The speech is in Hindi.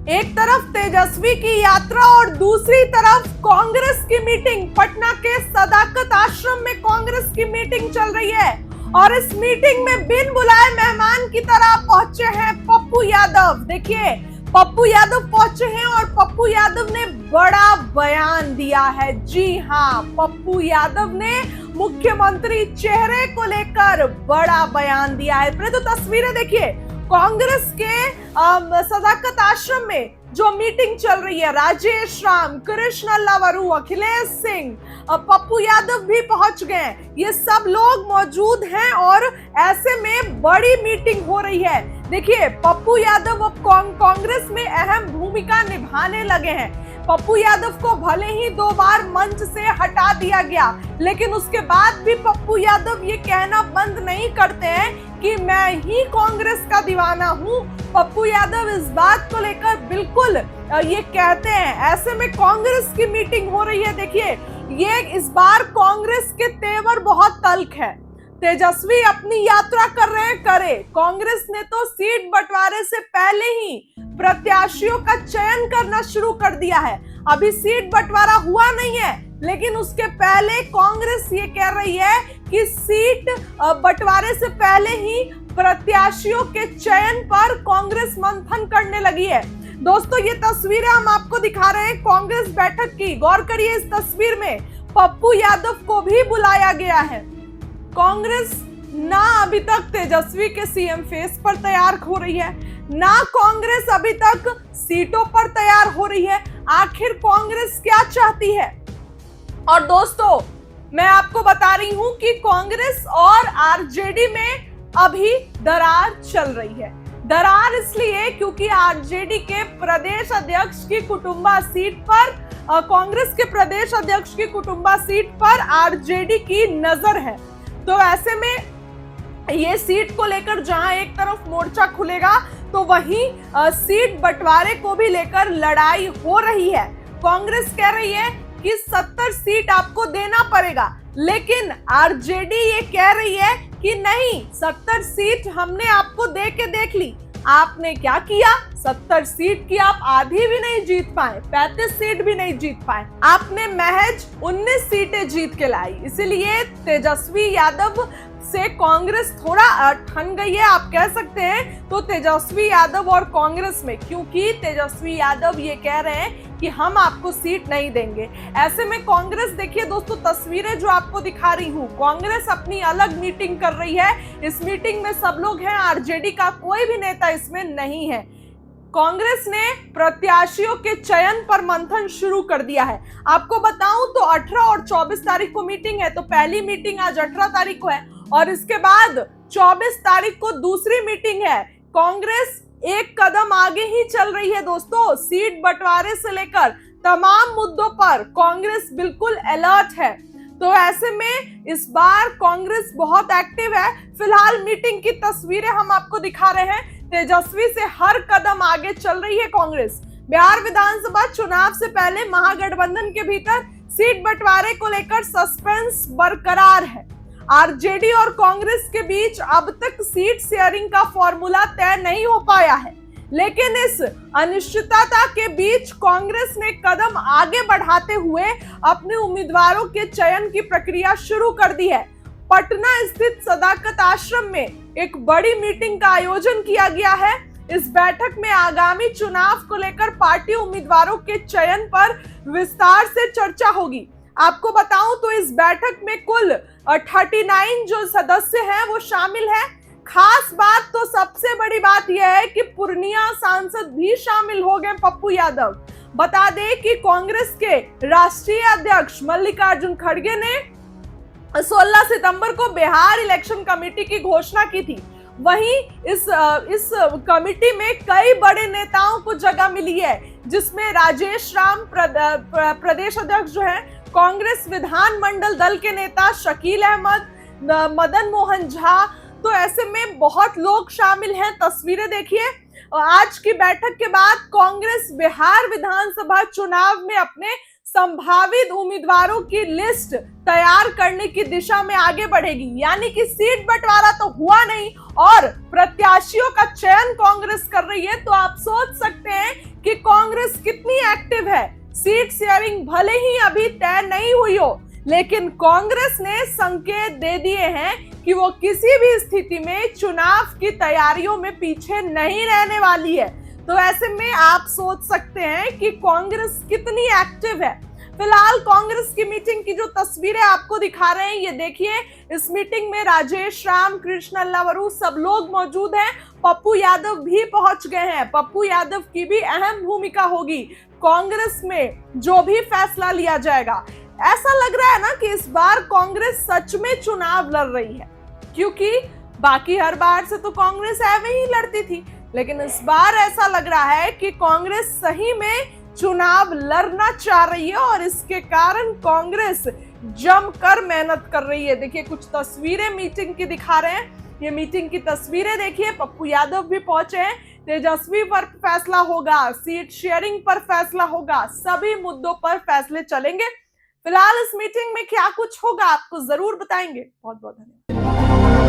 एक तरफ तेजस्वी की यात्रा और दूसरी तरफ कांग्रेस की मीटिंग। पटना के सदाकत आश्रम में कांग्रेस की मीटिंग चल रही है और इस मीटिंग में बिन बुलाए मेहमान की तरह पहुंचे हैं पप्पू यादव। देखिए, पप्पू यादव पहुंचे हैं और पप्पू यादव ने बड़ा बयान दिया है। जी हाँ, पप्पू यादव ने मुख्यमंत्री चेहरे को लेकर बड़ा बयान दिया है। पहले तो तस्वीरें देखिए, कांग्रेस के सदाकत आश्रम में जो मीटिंग चल रही है, राजेश राम, कृष्ण लवरू, अखिलेश सिंह, पप्पू यादव भी पहुंच गए। ये सब लोग मौजूद हैं और ऐसे में बड़ी मीटिंग हो रही है। देखिए, पप्पू यादव अब कांग्रेस में अहम भूमिका निभाने लगे हैं। पप्पू यादव को भले ही 2 बार मंच से हटा दिया गया, लेकिन उसके बाद भी पप्पू यादव ये कहना बंद नहीं करते हैं कि मैं ही कांग्रेस का दीवाना हूं। पप्पू यादव इस बात को लेकर बिल्कुल ये कहते हैं। ऐसे में कांग्रेस की मीटिंग हो रही है। देखिए, ये इस बार कांग्रेस के तेवर बहुत तल्ख है। तेजस्वी अपनी यात्रा कर रहे हैं, करे। कांग्रेस ने तो सीट बंटवारे से पहले ही प्रत्याशियों का चयन करना शुरू कर दिया है। अभी सीट बंटवारा हुआ नहीं है, लेकिन उसके पहले कांग्रेस ये कह रही है कि सीट बंटवारे से पहले ही प्रत्याशियों के चयन पर कांग्रेस मंथन करने लगी है। दोस्तों, ये तस्वीरें हम आपको दिखा रहे हैं कांग्रेस बैठक की। गौर करिए, इस तस्वीर में पप्पू यादव को भी बुलाया गया है। कांग्रेस ना अभी तक तेजस्वी के सीएम फेस पर तैयार हो रही है, ना कांग्रेस अभी तक सीटों पर तैयार हो रही है। आखिर कांग्रेस क्या चाहती है? और दोस्तों, मैं आपको बता रही हूं कि कांग्रेस और आरजेडी में अभी दरार चल रही है। दरार इसलिए क्योंकि आरजेडी के प्रदेश अध्यक्ष की कुटुंबा सीट पर, कांग्रेस के प्रदेश अध्यक्ष की कुटुंबा सीट पर आरजेडी की नजर है। तो ऐसे में ये सीट को लेकर जहां एक तरफ मोर्चा खुलेगा, तो वहीं सीट बंटवारे को भी लेकर लड़ाई हो रही है। कांग्रेस कह रही है कि 70 सीट आपको देना पड़ेगा, लेकिन आरजेडी ये कह रही है कि नहीं, 70 सीट हमने आपको दे के देख ली। आपने क्या किया? 70 सीट की आप आधी भी नहीं जीत पाए, 35 सीट भी नहीं जीत पाए। आपने महज 19 सीटें जीत के लाई। इसलिए तेजस्वी यादव से कांग्रेस थोड़ा ठन गई है, आप कह सकते हैं। तो तेजस्वी यादव और कांग्रेस में, क्योंकि तेजस्वी यादव ये कह रहे हैं कि हम आपको सीट नहीं देंगे। ऐसे में कांग्रेस, देखिए दोस्तों, तस्वीरें जो आपको दिखा रही हूँ, कांग्रेस अपनी अलग मीटिंग कर रही है। इस मीटिंग में सब लोग हैं, आरजेडी का कोई भी नेता इसमें नहीं है। कांग्रेस ने प्रत्याशियों के चयन पर मंथन शुरू कर दिया है। आपको बताऊं तो 18 और 24 तारीख को मीटिंग है। तो पहली मीटिंग आज 18 तारीख को है और इसके बाद 24 तारीख को दूसरी मीटिंग है। कांग्रेस एक कदम आगे ही चल रही है दोस्तों। सीट बंटवारे से लेकर तमाम मुद्दों पर कांग्रेस बिल्कुल अलर्ट है। तो ऐसे में इस बार कांग्रेस बहुत एक्टिव है। फिलहाल मीटिंग की तस्वीरें हम आपको दिखा रहे हैं। तेजस्वी से हर कदम आगे चल रही है कांग्रेस। बिहार विधानसभा चुनाव से पहले महागठबंधन के भीतर सीट बंटवारे को लेकर सस्पेंस बरकरार है। आरजेडी और कांग्रेस के बीच अब तक सीट शेयरिंग का फॉर्मूला तय नहीं हो पाया है, लेकिन इस अनिश्चितता के बीच कांग्रेस ने कदम आगे बढ़ाते हुए अपने उम्मीदवारों के चयन की प्रक्रिया शुरू कर दी है। पटना स्थित सदाकत आश्रम में एक बड़ी मीटिंग का आयोजन किया गया है। इस बैठक में आगामी चुनाव को लेकर पार्टी उम्मीदवारों के चयन पर विस्तार से चर्चा होगी। आपको बताऊं तो इस बैठक में कुल 39 जो सदस्य हैं वो शामिल हैं। खास बात तो सबसे बड़ी बात यह है कि पूर्णिया सांसद भी शामिल हो गए, पप्पू यादव। बता दें कि कांग्रेस के राष्ट्रीय अध्यक्ष मल्लिकार्जुन खड़गे ने 16 सितंबर को बिहार इलेक्शन कमेटी की घोषणा की थी। वहीं इस कमेटी में कई बड़े नेताओं को जगह मिली है, जिसमें राजेश राम प्रदेश अध्यक्ष जो हैं, कांग्रेस विधानमंडल दल के नेता शकील अहमद, मदन मोहन झा। तो ऐसे में बहुत लोग शामिल हैं। तस्वीरें देखिए। आज की बैठक के बाद कांग्रेस बिहार विधानसभा चुनाव में अपने संभावित उम्मीदवारों की लिस्ट तैयार करने की दिशा में आगे बढ़ेगी। यानी कि सीट बंटवारा तो हुआ नहीं और प्रत्याशियों का चयन कांग्रेस कर रही है। तो आप सोच सकते हैं कि कितनी एक्टिव है। सीट शेयरिंग भले ही अभी तय नहीं हुई हो, लेकिन कांग्रेस ने संकेत दे दिए हैं कि वो किसी भी स्थिति में चुनाव की तैयारियों में पीछे नहीं रहने वाली है। तो ऐसे में आप सोच सकते हैं कि कांग्रेस कितनी एक्टिव है। फिलहाल कांग्रेस की मीटिंग की जो तस्वीरें आपको दिखा रहे हैं, ये देखिए। इस मीटिंग में राजेश राम, कृष्ण अल्लावरू सब लोग मौजूद हैं। पप्पू यादव भी पहुंच गए हैं। पप्पू यादव की भी अहम भूमिका होगी कांग्रेस में जो भी फैसला लिया जाएगा। ऐसा लग रहा है ना कि इस बार कांग्रेस सच में चुनाव लड़ रही है, क्योंकि बाकी हर बार से तो कांग्रेस ऐਵੇਂ ही लड़ती थी, लेकिन इस बार ऐसा लग रहा है कि कांग्रेस सही में चुनाव लड़ना चाह रही है और इसके कारण कांग्रेस जमकर मेहनत कर रही है। देखिए, कुछ तस्वीरें मीटिंग की दिखा रहे हैं। ये मीटिंग की तस्वीरें देखिए। पप्पू यादव भी पहुंचे हैं। तेजस्वी पर फैसला होगा, सीट शेयरिंग पर फैसला होगा, सभी मुद्दों पर फैसले चलेंगे। फिलहाल इस मीटिंग में क्या कुछ होगा आपको जरूर बताएंगे। बहुत बहुत धन्यवाद।